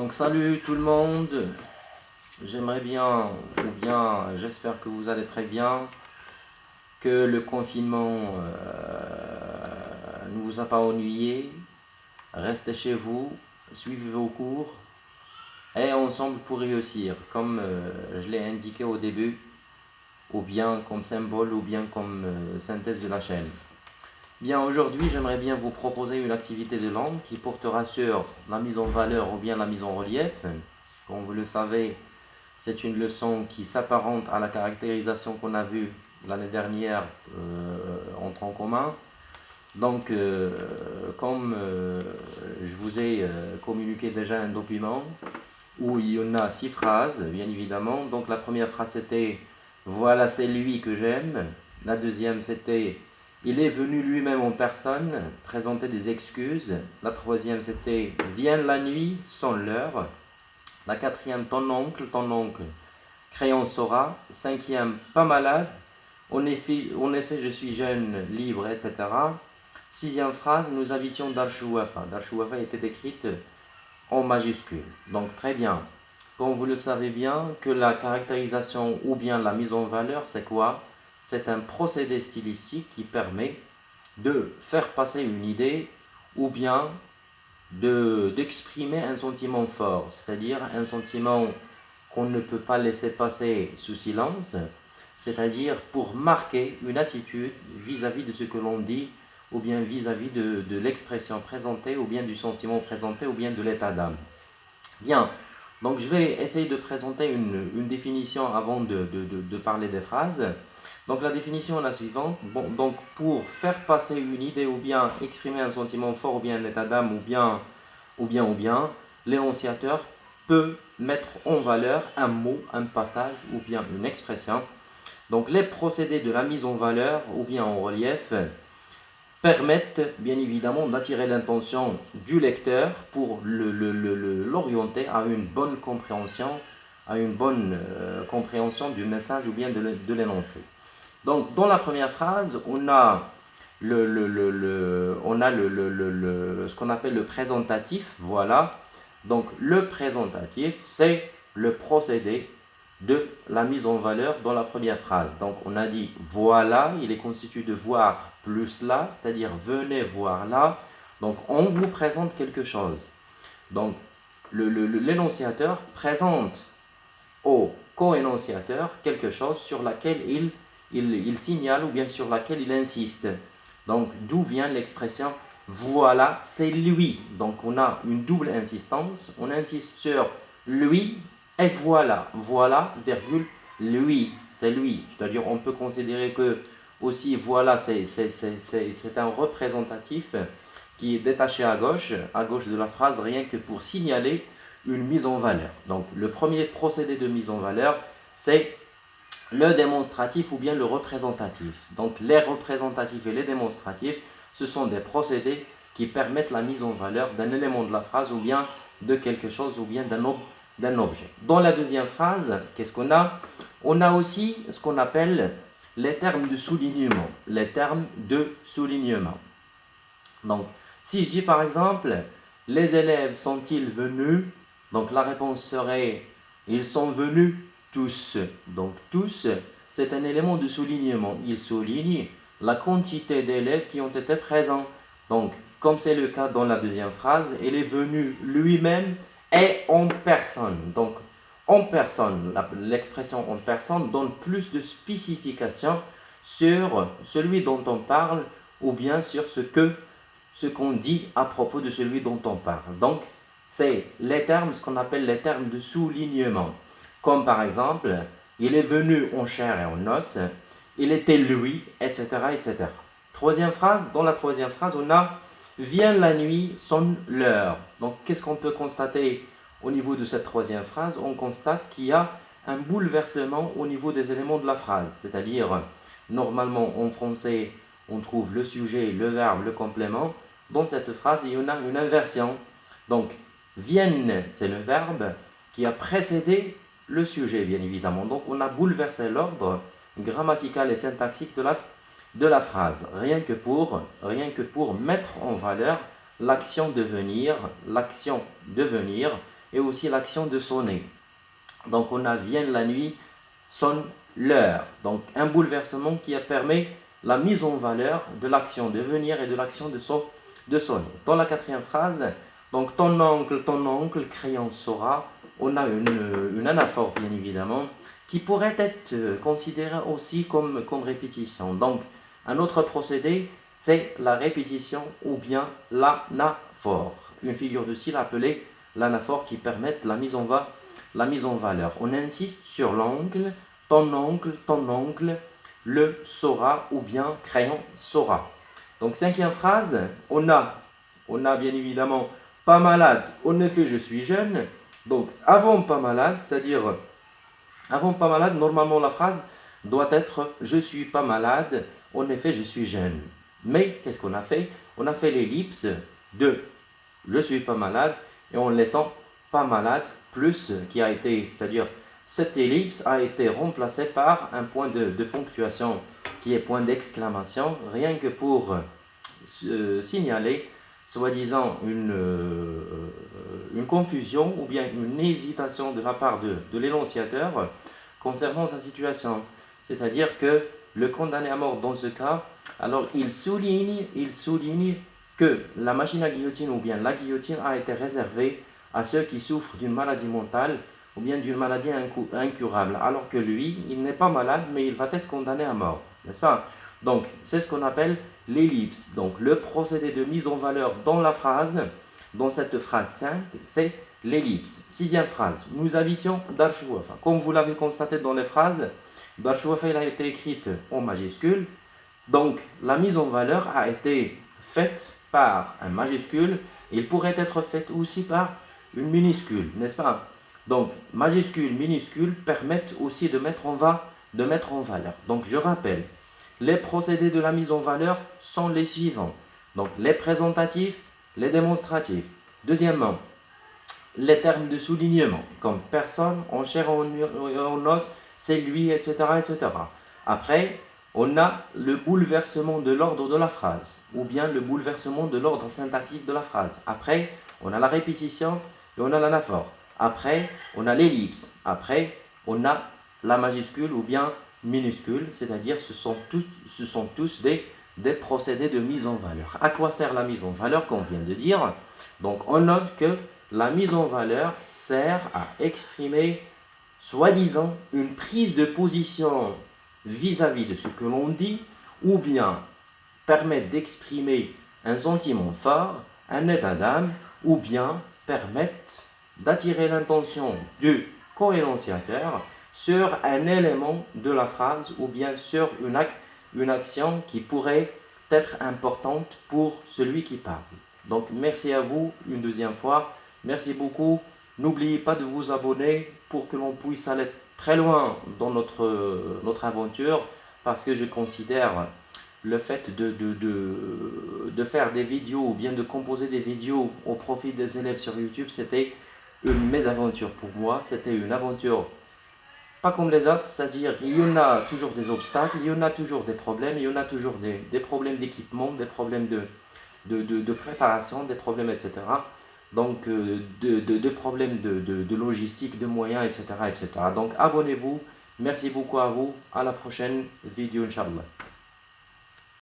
Donc salut tout le monde, j'aimerais bien, ou bien j'espère que vous allez très bien, que le confinement ne vous a pas ennuyé. Restez chez vous, suivez vos cours et ensemble pour réussir, comme je l'ai indiqué au début, ou bien comme symbole, ou bien comme synthèse de la chaîne. Bien, aujourd'hui, j'aimerais bien vous proposer une activité de langue qui portera sur la mise en valeur ou bien la mise en relief. Comme vous le savez, c'est une leçon qui s'apparente à la caractérisation qu'on a vue l'année dernière en tronc commun. Donc, comme je vous ai communiqué déjà un document où il y en a 6 phrases, bien évidemment. Donc, la première phrase c'était « Voilà, c'est lui que j'aime ». La deuxième c'était « Il est venu lui-même en personne présenter des excuses ». La troisième c'était « Viens la nuit, sonne l'heure ». La quatrième, ton oncle, crayon Sora. Cinquième, pas malade. En effet, je suis jeune, libre, etc. Sixième phrase, nous habitions Dar-Chouafa. Dar-Chouafa était écrite en majuscule. Donc très bien. Comme vous le savez bien, que la caractérisation ou bien la mise en valeur, c'est quoi? C'est un procédé stylistique qui permet de faire passer une idée ou bien d'exprimer un sentiment fort, c'est-à-dire un sentiment qu'on ne peut pas laisser passer sous silence, c'est-à-dire pour marquer une attitude vis-à-vis de ce que l'on dit, ou bien vis-à-vis de l'expression présentée, ou bien du sentiment présenté, ou bien de l'état d'âme. Bien, donc je vais essayer de présenter une définition avant de parler des phrases. Donc la définition est la suivante. Bon, donc pour faire passer une idée ou bien exprimer un sentiment fort ou bien un état d'âme ou bien, l'énonciateur peut mettre en valeur un mot, un passage ou bien une expression. Donc les procédés de la mise en valeur ou bien en relief permettent bien évidemment d'attirer l'intention du lecteur pour l'orienter à une bonne compréhension, du message ou bien de l'énoncé. Donc dans la première phrase, on a ce qu'on appelle le présentatif, voilà. Donc le présentatif, c'est le procédé de la mise en valeur dans la première phrase. Donc on a dit voilà, il est constitué de voir plus là, c'est-à-dire venez voir là. Donc on vous présente quelque chose. Donc l'énonciateur présente au co-énonciateur quelque chose sur laquelle il signale ou bien sur laquelle il insiste. Donc d'où vient l'expression voilà, c'est lui. Donc on a une double insistance. On insiste sur lui et voilà. Voilà, virgule, lui. C'est lui. C'est-à-dire on peut considérer que aussi voilà, c'est un représentatif qui est détaché à gauche de la phrase, rien que pour signaler une mise en valeur. Donc le premier procédé de mise en valeur, c'est le démonstratif ou bien le représentatif. Donc les représentatifs et les démonstratifs, ce sont des procédés qui permettent la mise en valeur d'un élément de la phrase ou bien de quelque chose ou bien d'un objet. Dans la deuxième phrase, qu'est-ce qu'on a? On a aussi ce qu'on appelle les termes de soulignement. Les termes de soulignement. Donc, si je dis par exemple, les élèves sont-ils venus? Donc la réponse serait, ils sont venus tous. Donc tous, c'est un élément de soulignement. Il souligne la quantité d'élèves qui ont été présents. Donc, comme c'est le cas dans la deuxième phrase, il est venu lui-même et en personne. Donc, en personne, l'expression en personne donne plus de spécification sur celui dont on parle ou bien sur ce qu'on dit à propos de celui dont on parle. Donc, c'est les termes, ce qu'on appelle les termes de soulignement. Comme par exemple, il est venu en chair et en os, il était lui, etc., etc. Troisième phrase, dans la troisième phrase, on a vient la nuit, sonne l'heure. Donc, qu'est-ce qu'on peut constater au niveau de cette troisième phrase? On constate qu'il y a un bouleversement au niveau des éléments de la phrase. C'est-à-dire, normalement, en français, on trouve le sujet, le verbe, le complément. Dans cette phrase, il y en a une inversion. Donc, viennent, c'est le verbe qui a précédé le sujet, bien évidemment. Donc, on a bouleversé l'ordre grammatical et syntaxique de la phrase, rien que pour mettre en valeur l'action devenir et aussi l'action de sonner. Donc on a vienne la nuit, sonne l'heure. Donc un bouleversement qui a permis la mise en valeur de l'action de venir et de l'action de sonner. Dans la quatrième phrase, donc ton oncle, crayon saura, on a une anaphore bien évidemment, qui pourrait être considérée aussi comme répétition. Donc un autre procédé, c'est la répétition ou bien l'anaphore. Une figure de style appelée l'anaphore qui permet la mise en valeur. On insiste sur l'oncle, ton oncle, le saura ou bien crayon saura. Donc cinquième phrase, on a bien évidemment pas malade, en effet je suis jeune. Donc avant pas malade, c'est-à-dire avant pas malade, normalement la phrase doit être je suis pas malade, en effet je suis jeune. Mais qu'est-ce qu'on a fait? On a fait l'ellipse de je suis pas malade et en laissant pas malade plus qui a été, c'est-à-dire cette ellipse a été remplacée par un point de ponctuation qui est point d'exclamation, rien que pour signaler soi-disant une confusion ou bien une hésitation de la part de l'énonciateur concernant sa situation. C'est-à-dire que le condamné à mort dans ce cas, alors il souligne que la machine à guillotine ou bien la guillotine a été réservée à ceux qui souffrent d'une maladie mentale ou bien d'une maladie incurable, alors que lui, il n'est pas malade, mais il va être condamné à mort, n'est-ce pas? Donc, c'est ce qu'on appelle l'ellipse. Donc, le procédé de mise en valeur dans la phrase, dans cette phrase simple, c'est l'ellipse. Sixième phrase, nous habitions Dar Chouafa. Comme vous l'avez constaté dans les phrases, Dar Chouafa a été écrite en majuscule. Donc, la mise en valeur a été faite par un majuscule. Il pourrait être faite aussi par une minuscule, n'est-ce pas? Donc, majuscule, minuscule permettent aussi de mettre en valeur. Donc, je rappelle, les procédés de la mise en valeur sont les suivants. Donc, les présentatifs, les démonstratifs. Deuxièmement, les termes de soulignement, comme personne, en chair, en os, c'est lui, etc., etc. Après, on a le bouleversement de l'ordre de la phrase, ou bien le bouleversement de l'ordre syntactique de la phrase. Après, on a la répétition et on a l'anaphore. Après, on a l'ellipse. Après, on a la majuscule ou bien minuscule, c'est-à-dire ce sont tous des procédés de mise en valeur. À quoi sert la mise en valeur qu'on vient de dire? Donc, on note que la mise en valeur sert à exprimer, soi-disant, une prise de position vis-à-vis de ce que l'on dit, ou bien permettre d'exprimer un sentiment fort, un état d'âme, ou bien permettre d'attirer l'intention du co-énonciateur sur un élément de la phrase ou bien sur une action qui pourrait être importante pour celui qui parle. Donc merci à vous une deuxième fois. Merci beaucoup. N'oubliez pas de vous abonner pour que l'on puisse aller très loin dans notre aventure, parce que je considère le fait de faire des vidéos ou bien de composer des vidéos au profit des élèves sur YouTube, c'était une mésaventure pour moi. C'était une aventure pas comme les autres, c'est-à-dire il y en a toujours des obstacles, il y en a toujours des problèmes, il y en a toujours des problèmes d'équipement, des problèmes de préparation, des problèmes, etc. Donc, de problèmes de logistique, de moyens, etc., etc. Donc, abonnez-vous. Merci beaucoup à vous. À la prochaine vidéo, Inch'Allah.